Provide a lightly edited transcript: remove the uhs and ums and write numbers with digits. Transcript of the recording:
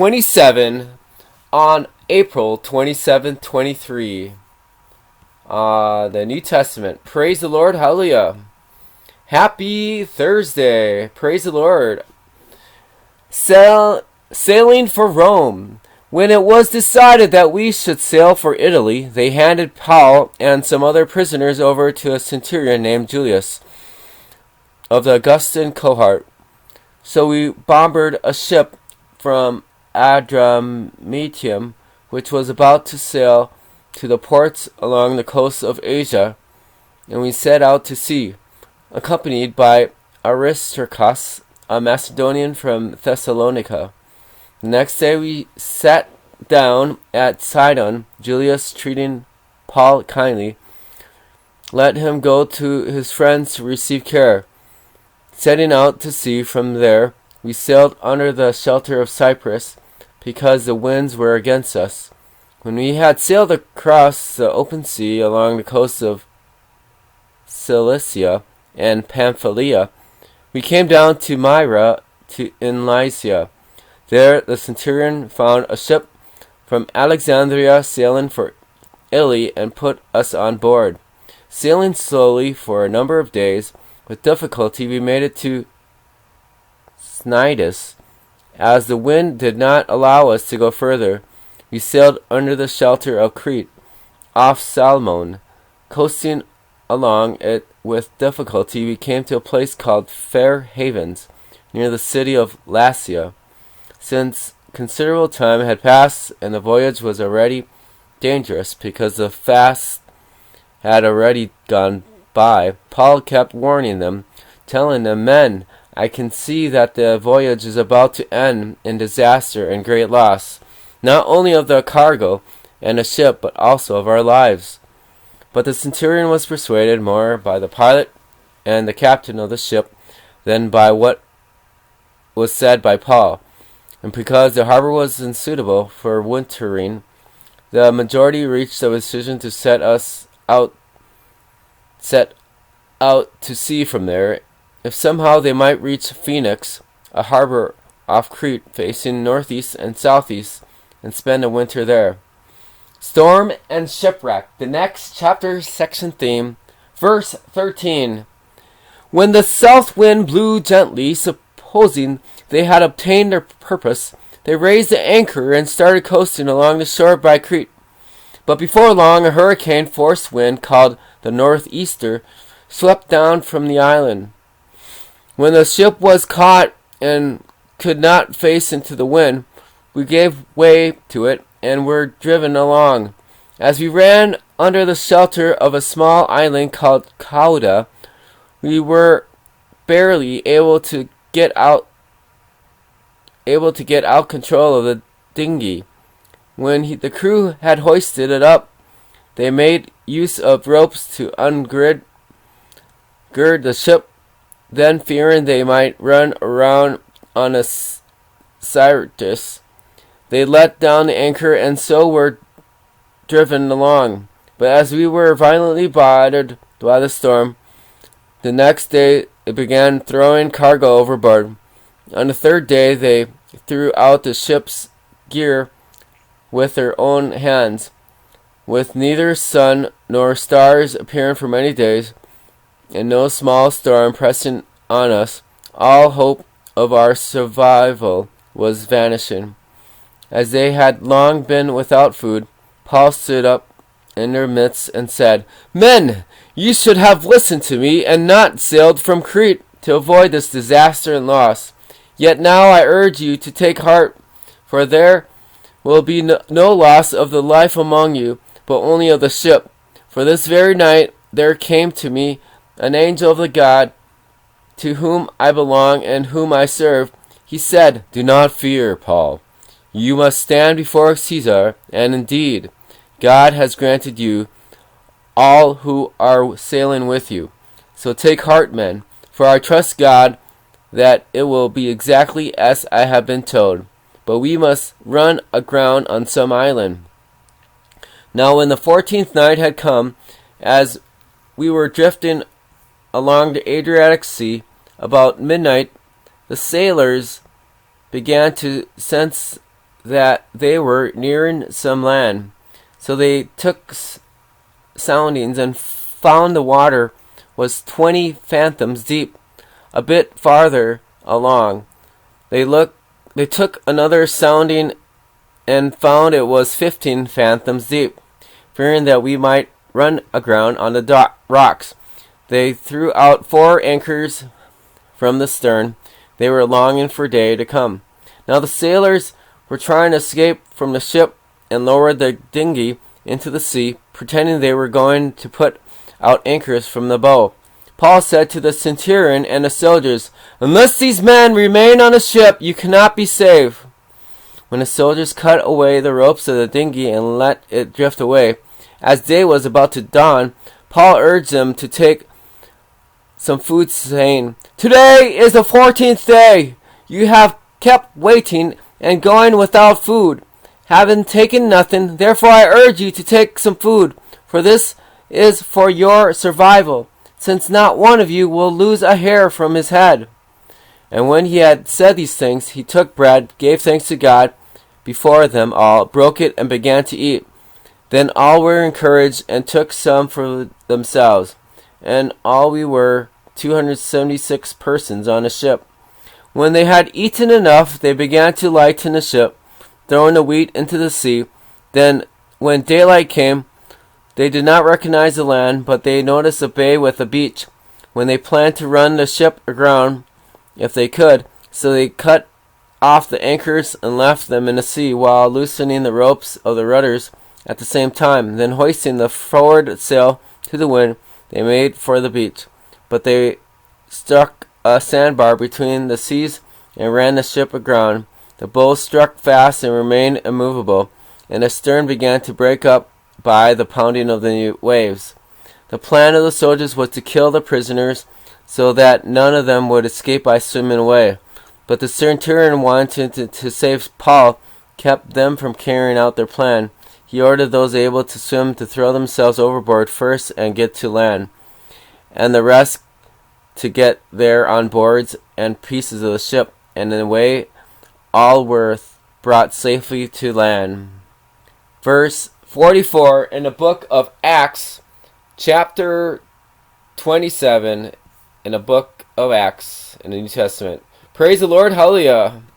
27 on April 23. The New Testament. Praise the Lord. Hallelujah. Happy Thursday. Praise the Lord. Sailing for Rome. When it was decided that we should sail for Italy, they handed Paul and some other prisoners over to a centurion named Julius of the Augustan cohort. So we bombarded a ship from Adramyttium, which was about to sail to the ports along the coast of Asia, and we set out to sea, accompanied by Aristarchus, a Macedonian from Thessalonica. The next day we sat down at Sidon. Julius, treating Paul kindly, let him go to his friends to receive care. Setting out to sea from there, we sailed under the shelter of Cyprus, because the winds were against us. When we had sailed across the open sea along the coast of Cilicia and Pamphylia, we came down to Myra in Lycia. There the centurion found a ship from Alexandria sailing for Italy and put us on board. Sailing slowly for a number of days, with difficulty we made it to Cnidus. As the wind did not allow us to go further, we sailed under the shelter of Crete, off Salmon. Coasting along it with difficulty, we came to a place called Fair Havens, near the city of Lasea. Since considerable time had passed and the voyage was already dangerous because the fast had already gone by, Paul kept warning them, telling them, "Men, I can see that the voyage is about to end in disaster and great loss, not only of the cargo and the ship, but also of our lives." But the centurion was persuaded more by the pilot and the captain of the ship than by what was said by Paul. And because the harbor was unsuitable for wintering, the majority reached a decision to set out to sea from there, if somehow they might reach Phoenix, a harbor off Crete facing northeast and southeast, and spend a winter there. Storm and shipwreck. The next chapter section theme, verse 13. When the south wind blew gently, supposing they had obtained their purpose, they raised the anchor and started coasting along the shore by Crete. But before long, a hurricane-force wind called the northeaster swept down from the island. When the ship was caught and could not face into the wind, we gave way to it and were driven along. As we ran under the shelter of a small island called Cauda, we were barely able to get out control of the dinghy. When the crew had hoisted it up, they made use of ropes to gird the ship. Then, fearing they might run around on a Syrtis, they let down the anchor and so were driven along. But as we were violently battered by the storm, the next day they began throwing cargo overboard. On the third day they threw out the ship's gear with their own hands. With neither sun nor stars appearing for many days, and no small storm pressing on us, all hope of our survival was vanishing. As they had long been without food, Paul stood up in their midst and said, "Men, you should have listened to me and not sailed from Crete to avoid this disaster and loss. Yet now I urge you to take heart, for there will be no loss of the life among you, but only of the ship. For this very night there came to me an angel of the God to whom I belong and whom I serve. He said, 'Do not fear, Paul. You must stand before Caesar, and indeed, God has granted you all who are sailing with you. So take heart, men, for I trust God that it will be exactly as I have been told. But we must run aground on some island.' Now when the 14th night had come, as we were drifting along the Adriatic Sea, about midnight, the sailors began to sense that they were nearing some land. So they took soundings and found the water was 20 fathoms deep. A bit farther along, they took another sounding and found it was 15 fathoms deep. Fearing that we might run aground on the rocks, they threw out 4 anchors from the stern. They were longing for day to come. Now the sailors were trying to escape from the ship and lowered their dinghy into the sea, pretending they were going to put out anchors from the bow. Paul said to the centurion and the soldiers, "Unless these men remain on the ship, you cannot be saved." When the soldiers cut away the ropes of the dinghy and let it drift away, as day was about to dawn, Paul urged them to take some food, saying, "Today is the 14th day. You have kept waiting and going without food, having taken nothing. Therefore I urge you to take some food, for this is for your survival, since not one of you will lose a hair from his head." And when he had said these things, he took bread, gave thanks to God before them all, broke it, and began to eat. Then all were encouraged and took some for themselves. And all we were 276 persons on the ship. When they had eaten enough, they began to lighten the ship, throwing the wheat into the sea. Then, when daylight came, they did not recognize the land, but they noticed a bay with a beach. When they planned to run the ship aground, if they could, so they cut off the anchors and left them in the sea, while loosening the ropes of the rudders at the same time. Then hoisting the forward sail to the wind, they made for the beach. But they struck a sandbar between the seas and ran the ship aground. The bows struck fast and remained immovable, and the stern began to break up by the pounding of the waves. The plan of the soldiers was to kill the prisoners, so that none of them would escape by swimming away. But the centurion, wanting to save Paul, kept them from carrying out their plan. He ordered those able to swim to throw themselves overboard first and get to land, and the rest to get there on boards and pieces of the ship, and in a way all were brought safely to land. Verse 44 in the book of Acts, chapter 27 in the book of Acts in the New Testament. Praise the Lord, hallelujah.